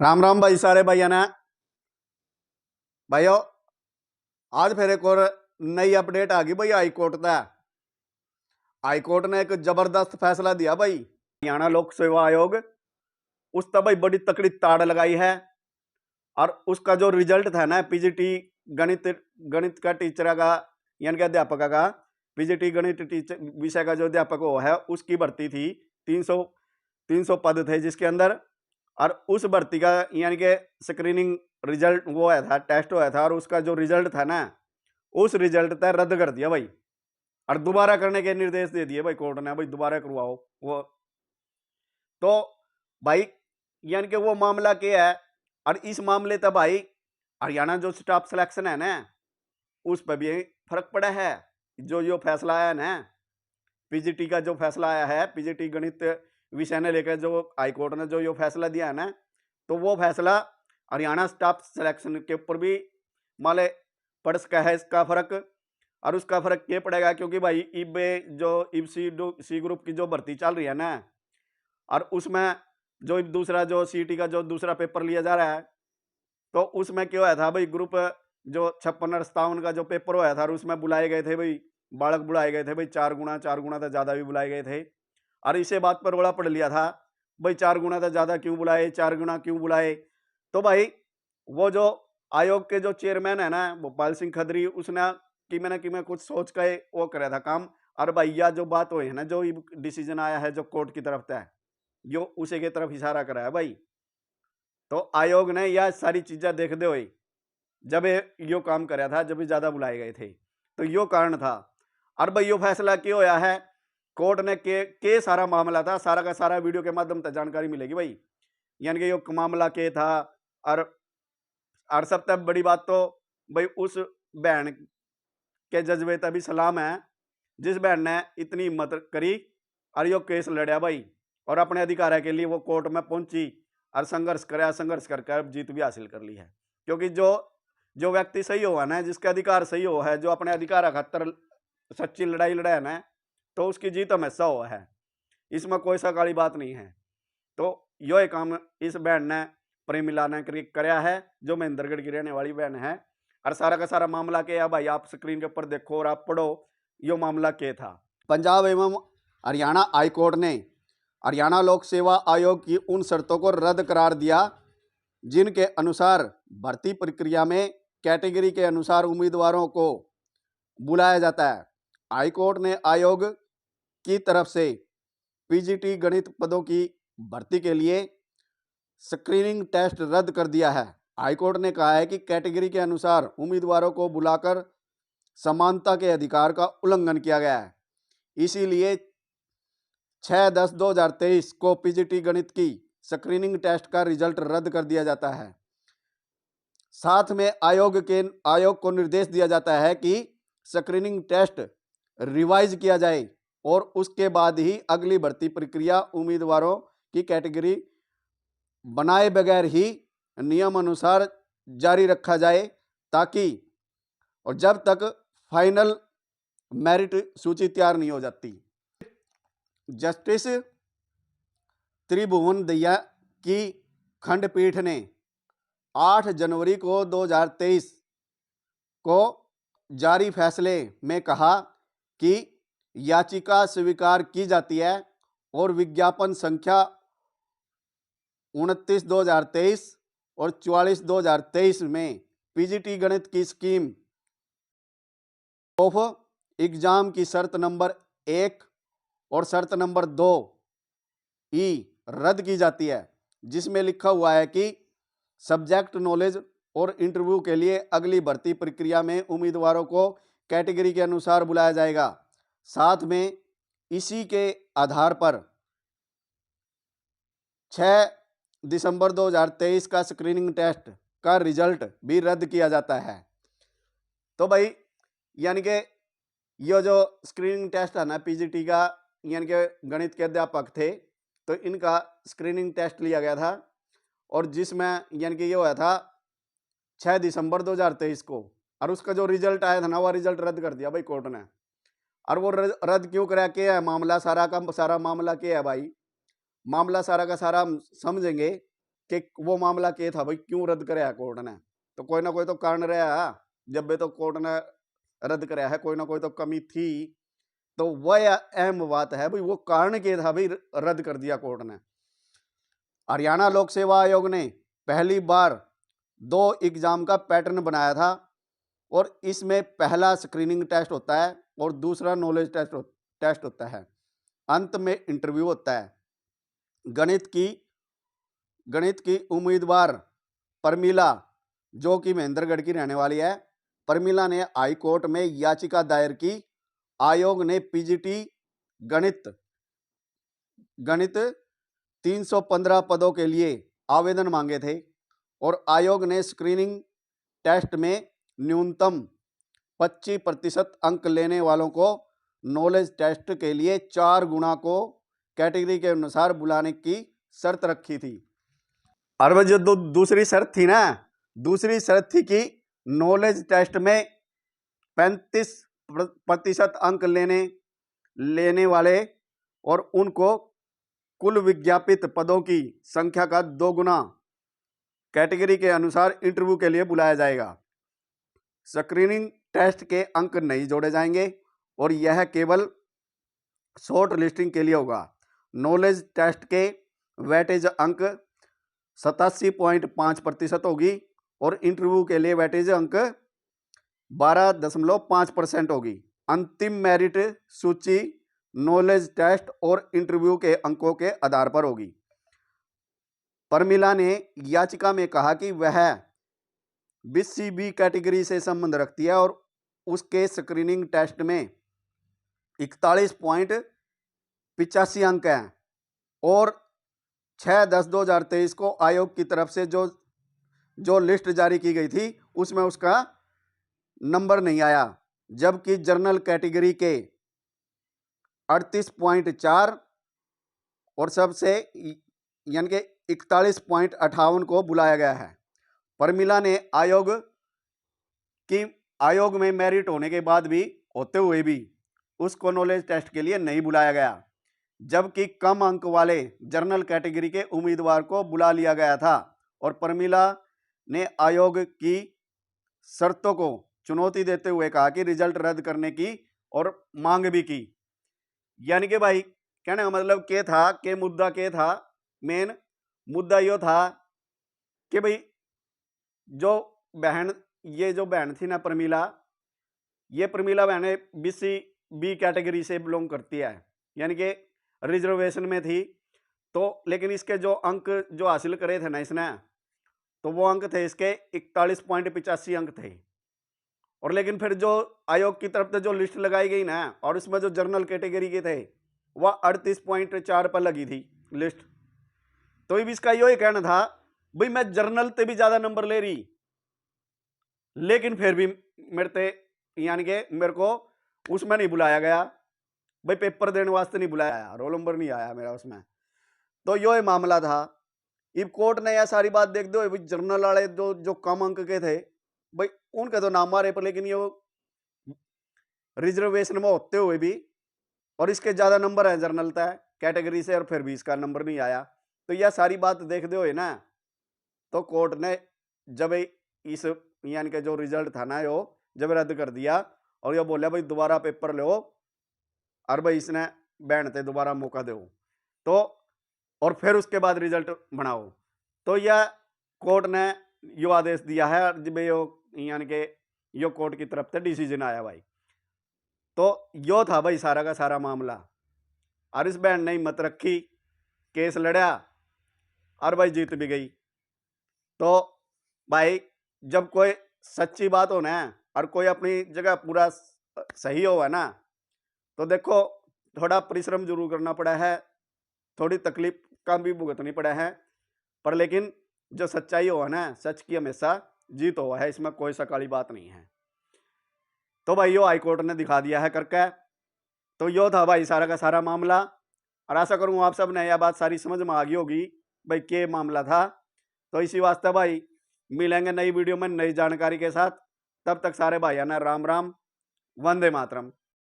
राम राम भाई सारे भाइया ने भाइयों। आज फिर एक और नई अपडेट आ गई भाई हाई कोर्ट का। हाई कोर्ट ने एक जबरदस्त फैसला दिया भाई। हरियाणा लोक सेवा आयोग उस तब भाई बड़ी तकड़ी ताड़ लगाई है। और उसका जो रिजल्ट था ना पीजीटी गणित गणित का टीचर का यानी कि अध्यापक का पीजीटी गणित टीचर विषय का जो अध्यापक वो है उसकी भर्ती थी। 300 पद थे जिसके अंदर। और उस भर्ती का यानी कि स्क्रीनिंग रिजल्ट वो आया था, टेस्ट हुआ था, और उसका जो रिजल्ट था ना उस रिजल्ट तय रद्द कर दिया भाई। और दोबारा करने के निर्देश दे दिए भाई कोर्ट ने, भाई दोबारा करवाओ वो। तो भाई यानी कि वो मामला क्या है। और इस मामले तक भाई हरियाणा जो स्टाफ सिलेक्शन है ना उस पर भी फर्क पड़ा है। जो फैसला आया ना पीजीटी का जो फैसला आया है, पीजीटी गणित विषय ने लेकर जो हाईकोर्ट ने जो फैसला दिया है ना, तो वो फैसला हरियाणा स्टाफ सिलेक्शन के ऊपर भी माले पड़ सका है इसका फर्क। और उसका फर्क ये पड़ेगा क्योंकि भाई इब सी ग्रुप की जो भर्ती चल रही है ना, और उसमें जो दूसरा जो सीटी का जो दूसरा पेपर लिया जा रहा है, तो उसमें क्या हुआ था भाई ग्रुप जो 56 और 57 का जो पेपर हुआ था और उसमें बुलाए गए थे भाई बालक, बुलाए गए थे भाई 4 गुना तो ज़्यादा भी बुलाए गए थे। और इसे बात पर रोड़ा पड़ लिया था भाई 4 गुना तो ज़्यादा क्यों बुलाए, 4 गुना क्यों बुलाए। तो भाई वो जो आयोग के जो चेयरमैन है ना भोपाल सिंह खदरी, उसने कि मैं कुछ सोच के वो करे था काम। और भाई यह जो बात हुई है ना, जो डिसीजन आया है जो कोर्ट की तरफ से, जो उसे की तरफ इशारा करा है भाई। तो आयोग ने यह सारी चीज़ें देखते हुए जब यो काम कराया था, जब ज़्यादा बुलाए गए थे, तो यो कारण था। और भाई यो फैसला क्यों होया है, कोर्ट ने के सारा मामला था, सारा का सारा वीडियो के माध्यम से जानकारी मिलेगी भाई। यानी कि यो मामला के था। और सबसे बड़ी बात तो भाई उस बहन के जज्बे तभी सलाम है जिस बहन ने इतनी हिम्मत करी और यो केस लड़ा भाई, और अपने अधिकार के लिए वो कोर्ट में पहुंची और संघर्ष करके अब जीत भी हासिल कर ली है। क्योंकि जो व्यक्ति सही हुआ ना, जिसके अधिकार सही हो है, जो अपने अधिकार खातर सच्ची लड़ाई लड़ा है ना, तो उसकी जीत हमेशा हुआ है। इसमें कोई सा काली बात नहीं है। तो यो काम इस बहन ने प्रेमिला ने कराया है, जो महेंद्रगढ़ की रहने वाली बहन है। और सारा का सारा मामला क्या है भाई, आप स्क्रीन के ऊपर देखो और आप पढ़ो यो मामला क्या था। पंजाब एवं हरियाणा हाई कोर्ट ने हरियाणा लोक सेवा आयोग की उन शर्तों को रद्द करार दिया जिनके अनुसार भर्ती प्रक्रिया में कैटेगरी के अनुसार उम्मीदवारों को बुलाया जाता है। हाईकोर्ट ने आयोग की तरफ से पीजीटी गणित पदों की भर्ती के लिए स्क्रीनिंग टेस्ट रद्द कर दिया है। हाईकोर्ट ने कहा है कि कैटेगरी के अनुसार उम्मीदवारों को बुलाकर समानता के अधिकार का उल्लंघन किया गया है। इसीलिए 6/10/2023 को पीजीटी गणित की स्क्रीनिंग टेस्ट का रिजल्ट रद्द कर दिया जाता है। साथ में आयोग को निर्देश दिया जाता है कि स्क्रीनिंग टेस्ट रिवाइज किया जाए और उसके बाद ही अगली भर्ती प्रक्रिया उम्मीदवारों की कैटेगरी बनाए बगैर ही नियम अनुसार जारी रखा जाए, ताकि और जब तक फाइनल मेरिट सूची तैयार नहीं हो जाती। जस्टिस त्रिभुवन दहिया की खंडपीठ ने 8 जनवरी को 2023 को जारी फैसले में कहा कि याचिका स्वीकार की जाती है और विज्ञापन संख्या 29/2023 और 44/2023 में पीजीटी गणित की स्कीम ऑफ एग्जाम की शर्त नंबर 1 और शर्त नंबर 2 ई रद्द की जाती है, जिसमें लिखा हुआ है कि सब्जेक्ट नॉलेज और इंटरव्यू के लिए अगली भर्ती प्रक्रिया में उम्मीदवारों को कैटेगरी के अनुसार बुलाया जाएगा। साथ में इसी के आधार पर 6 दिसंबर 2023 का स्क्रीनिंग टेस्ट का रिजल्ट भी रद्द किया जाता है। तो भाई यानी कि ये जो स्क्रीनिंग टेस्ट है ना पीजीटी का, यानी कि गणित के अध्यापक थे तो इनका स्क्रीनिंग टेस्ट लिया गया था, और जिसमें यानी कि ये हुआ था 6 दिसंबर 2023 को, और उसका जो रिजल्ट आया था ना वो रिजल्ट रद्द कर दिया भाई कोर्ट ने। और वो रद्द क्यों करा, क्या है मामला, सारा का सारा मामला क्या है भाई, मामला सारा का सारा हम समझेंगे कि वो मामला के था भाई, क्यों रद्द कराया कोर्ट ने? तो कोई ना कोई तो कारण रहा, जब भी तो कोर्ट ने रद्द कराया है, कोई ना कोई तो कमी थी। तो वह अहम बात है भाई, वो कारण के था भाई रद्द कर दिया कोर्ट ने। हरियाणा लोक सेवा आयोग ने पहली बार 2 एग्जाम का पैटर्न बनाया था, और इसमें पहला स्क्रीनिंग टेस्ट होता है और दूसरा नॉलेज टेस्ट होता है। अंत में इंटरव्यू होता है। गणित की उम्मीदवार परमिला, जो कि महेंद्रगढ़ की रहने वाली है, परमिला ने हाई कोर्ट में याचिका दायर की। आयोग ने पीजीटी गणित 315 पदों के लिए आवेदन मांगे थे, और आयोग ने स्क्रीनिंग टेस्ट में न्यूनतम 25% अंक लेने वालों को नॉलेज टेस्ट के लिए 4 गुना को कैटेगरी के अनुसार बुलाने की शर्त रखी थी। और वह जो दूसरी शर्त थी ना, दूसरी शर्त थी कि नॉलेज टेस्ट में 35% अंक लेने वाले और उनको कुल विज्ञापित पदों की संख्या का 2 गुना कैटेगरी के अनुसार इंटरव्यू के लिए बुलाया जाएगा। स्क्रीनिंग टेस्ट के अंक नहीं जोड़े जाएंगे और यह केवल शॉर्ट लिस्टिंग के लिए होगा। नॉलेज टेस्ट के वेटेज अंक 87.5% होगी और इंटरव्यू के लिए वेटेज अंक 12.5% होगी। अंतिम मेरिट सूची नॉलेज टेस्ट और इंटरव्यू के अंकों के आधार पर होगी। परमिला ने याचिका में कहा कि वह BCB कैटेगरी से संबंध रखती है और उसके स्क्रीनिंग टेस्ट में 41.85 अंक हैं, और 6/10/2023 को आयोग की तरफ से जो लिस्ट जारी की गई थी उसमें उसका नंबर नहीं आया, जबकि जनरल कैटेगरी के 38.4 और सबसे यानी कि 41.58 को बुलाया गया है। परमिला ने आयोग में मेरिट होते हुए भी उसको नॉलेज टेस्ट के लिए नहीं बुलाया गया, जबकि कम अंक वाले जनरल कैटेगरी के उम्मीदवार को बुला लिया गया था। और परमिला ने आयोग की शर्तों को चुनौती देते हुए कहा कि रिजल्ट रद्द करने की और मांग भी की। यानी कि भाई कहने का मतलब क्या था कि मुद्दा क्या था, मेन मुद्दा यो था कि भाई जो बहन थी ना परमिला, ये परमिला बहन BCB कैटेगरी से बिलोंग करती है, यानी कि रिजर्वेशन में थी। तो लेकिन इसके जो अंक जो हासिल करे थे ना इसने, तो वो अंक थे इसके 41.85 अंक थे। और लेकिन फिर जो आयोग की तरफ से जो लिस्ट लगाई गई ना, और उसमें जो जनरल कैटेगरी के थे वह 38.4 पर लगी थी लिस्ट। तो इसका यही कहना था भाई मैं जर्नल से भी ज्यादा नंबर ले रही, लेकिन फिर भी मेरे को उसमें नहीं बुलाया गया भाई, पेपर देने वास्ते नहीं बुलाया, रोल नंबर नहीं आया मेरा उसमें। तो यो मामला था। इब कोर्ट ने यह सारी बात देख दो, जर्नल वाले जो कम अंक के थे भाई उनके तो नाम मारे पर, लेकिन ये रिजर्वेशन में होते हुए भी और इसके ज्यादा नंबर है जर्नल तय कैटेगरी से, और फिर भी इसका नंबर नहीं आया। तो यह सारी बात देखते हुए ना, तो कोर्ट ने जब इस यानी कि जो रिजल्ट था ना यो जब रद्द कर दिया, और ये बोला भाई दोबारा पेपर लो और भाई इसने बहन ते दोबारा मौका दो, तो और फिर उसके बाद रिजल्ट बनाओ। तो यह कोर्ट ने यो आदेश दिया है, जब यो यानी कि यो कोर्ट की तरफ से डिसीजन आया भाई। तो यो था भाई सारा का सारा मामला। और इस बहन ने हिम्मत रखी, केस लड़ा और भाई जीत भी गई। तो भाई जब कोई सच्ची बात हो ना और कोई अपनी जगह पूरा सही हो ना, तो देखो थोड़ा परिश्रम जरूर करना पड़ा है, थोड़ी तकलीफ का भी भुगतनी पड़ा है, पर लेकिन जो सच्चाई हो ना, सच की हमेशा जीत हुआ है, इसमें कोई सकाली बात नहीं है। तो भाई यो हाईकोर्ट ने दिखा दिया है करके। तो यो था भाई सारा का सारा मामला, और आशा करूँ आप सब ने यह बात सारी समझ में आ गई होगी भाई क्या मामला था। तो इसी वास्ते भाई मिलेंगे नई वीडियो में नई जानकारी के साथ। तब तक सारे भाइयों ने राम राम, वंदे मातरम।